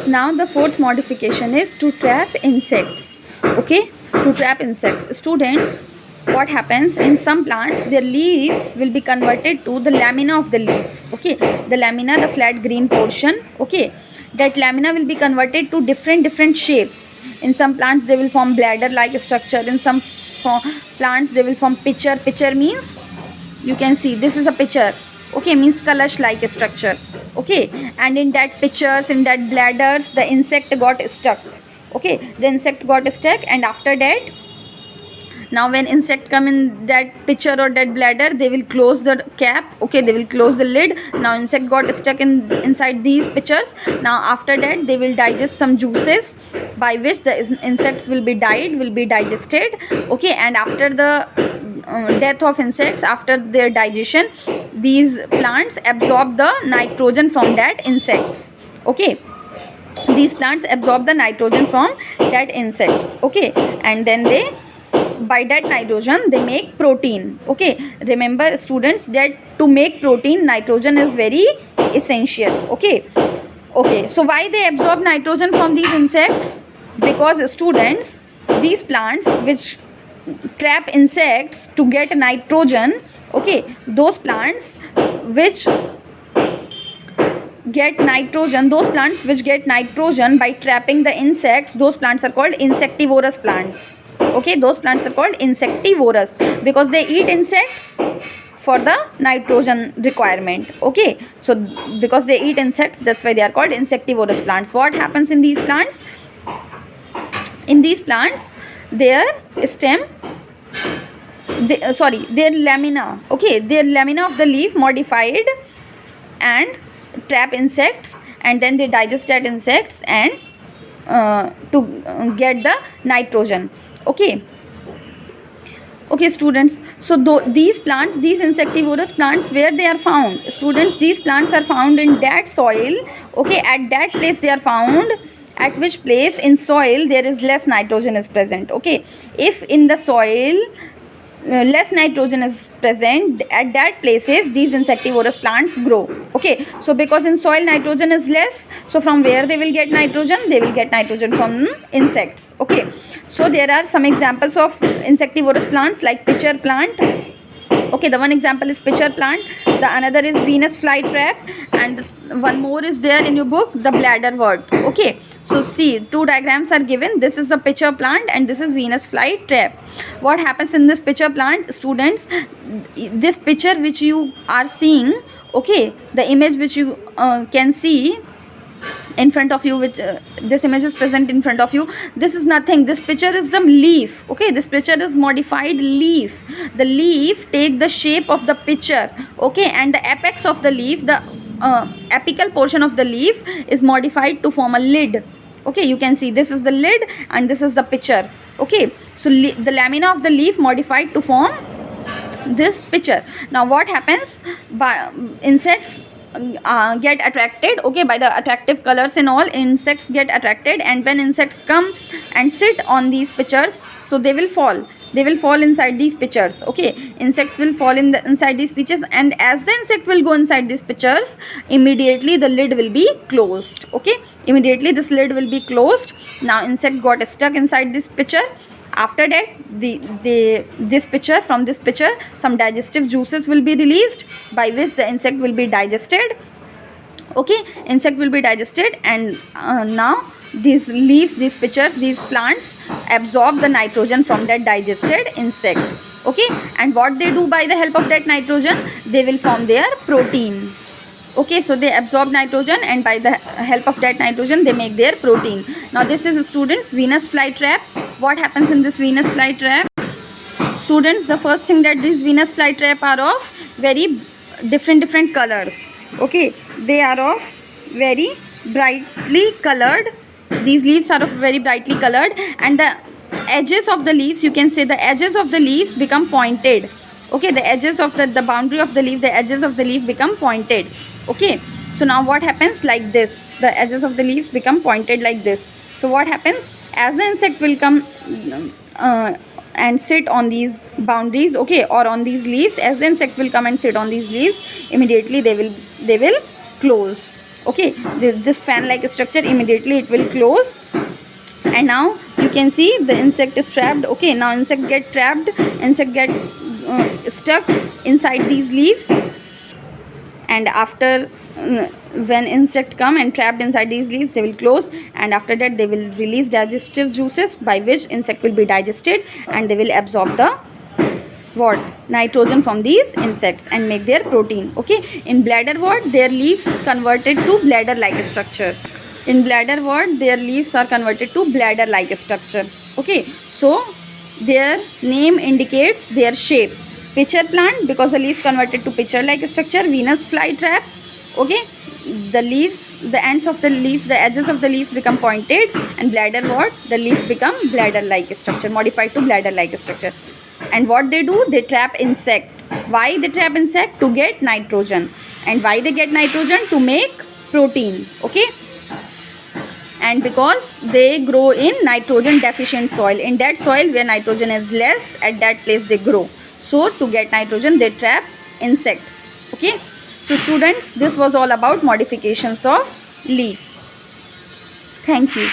Now the fourth modification is to trap insects. Okay, to trap insects. Students, what happens in some plants, their leaves will be converted to the lamina of the leaf. Okay, the lamina, the flat green portion. Okay, that lamina will be converted to different shapes. In some plants they will form bladder like structure. In some plants they will form pitcher. Pitcher means, you can see this is a pitcher. Okay, means kalash like structure. Okay, and in that pitchers, in that bladders, the insect got stuck. Okay, the insect got stuck, and after that, now when insect come in that pitcher or that bladder, they will close the cap. Okay, they will close the lid. Now insect got stuck inside these pitchers. Now after that, they will digest some juices, by which the insects will be digested. Okay, and after the death of insects, after their digestion, these plants absorb the nitrogen from that insects. Okay, these plants absorb the nitrogen from that insects. Okay, and then they, by that nitrogen, they make protein. Okay, remember students that to make protein, nitrogen is very essential. Okay, so why they absorb nitrogen from these insects? Because students, these plants which trap insects to get nitrogen, okay, those plants which get nitrogen, by trapping the insects, those plants are called insectivorous plants. Okay, those plants are called insectivorous because they eat insects for the nitrogen requirement. Okay, so because they eat insects, that's why they are called insectivorous plants. What happens in these plants? In these plants, their stem, their lamina, okay, their lamina of the leaf modified and trap insects, and then they digest that insects and to get the nitrogen. Okay, students, so these plants, these insectivorous plants, where they are found? Students, these plants are found in that soil. Okay, at that place they are found. At which place in soil there is less nitrogen is present. Okay, if in the soil less nitrogen is present, at that places these insectivorous plants grow. Okay, so because in soil nitrogen is less, so from where they will get nitrogen? They will get nitrogen from insects. Okay, so there are some examples of insectivorous plants like pitcher plant. Okay, the one example is pitcher plant, the another is Venus flytrap, and one more is there in your book, the bladderwort. Okay, so see, two diagrams are given. This is the pitcher plant and this is Venus flytrap. What happens in this pitcher plant, students? This picture which you are seeing, okay, the image which you can see in front of you, which this image is present in front of you, this is nothing. This picture is the leaf. Okay, this picture is modified leaf. The leaf take the shape of the pitcher. Okay, and the apex of the leaf, the apical portion of the leaf is modified to form a lid. Okay, you can see this is the lid and this is the pitcher. Okay, so the lamina of the leaf modified to form this pitcher. Now what happens? By insects get attracted, okay, by the attractive colors and all, insects get attracted, and when insects come and sit on these pitchers, so they will fall inside these pitchers. Okay, insects will fall inside these pitchers, and as the insect will go inside these pitchers, immediately the lid will be closed. Okay, immediately this lid will be closed. Now insect got stuck inside this pitcher. After that, from this pitcher some digestive juices will be released, by which the insect will be digested. Okay, insect will be digested, and now these leaves, these pitchers, these plants absorb the nitrogen from that digested insect. Okay, and what they do by the help of that nitrogen? They will form their protein. Okay, so they absorb nitrogen, and by the help of that nitrogen they make their protein. Now this is, students, Venus flytrap. What happens in this Venus flytrap? Students, the first thing that these Venus flytrap are of very different colors. Okay, they are of very brightly colored. These leaves are of very brightly colored, and the edges of the leaves, you can say the edges of the leaves become pointed. Okay, the edges of the boundary of the leaf, the edges of the leaf become pointed. Okay, so now what happens? Like this, the edges of the leaves become pointed like this. So what happens? As the insect will come and sit on these boundaries, okay, or on these leaves, as the insect will come and sit on these leaves, immediately they will close. Okay, this fan like structure, immediately it will close. And now you can see the insect is trapped. Okay, now insect get trapped, insect get stuck inside these leaves. And after when insect come and trapped inside these leaves, they will close, and after that they will release digestive juices by which insect will be digested, and they will absorb the what, nitrogen from these insects and make their protein. Okay, in bladderwort their leaves converted to bladder like structure. In bladderwort their leaves are converted to bladder like structure. Okay, so their name indicates their shape. Pitcher plant, because the leaves converted to pitcher like structure. Venus flytrap. Okay, the leaves, the ends of the leaves, the edges of the leaves become pointed, and bladderwort, the leaves become bladder like structure, modified to bladder like structure. And what they do, they trap insect. Why they trap insect? To get nitrogen. And why they get nitrogen? To make protein. Okay, and because they grow in nitrogen deficient soil, in that soil where nitrogen is less, at that place they grow. So to get nitrogen they trap insects. Okay, so students, this was all about modifications of leaf. Thank you.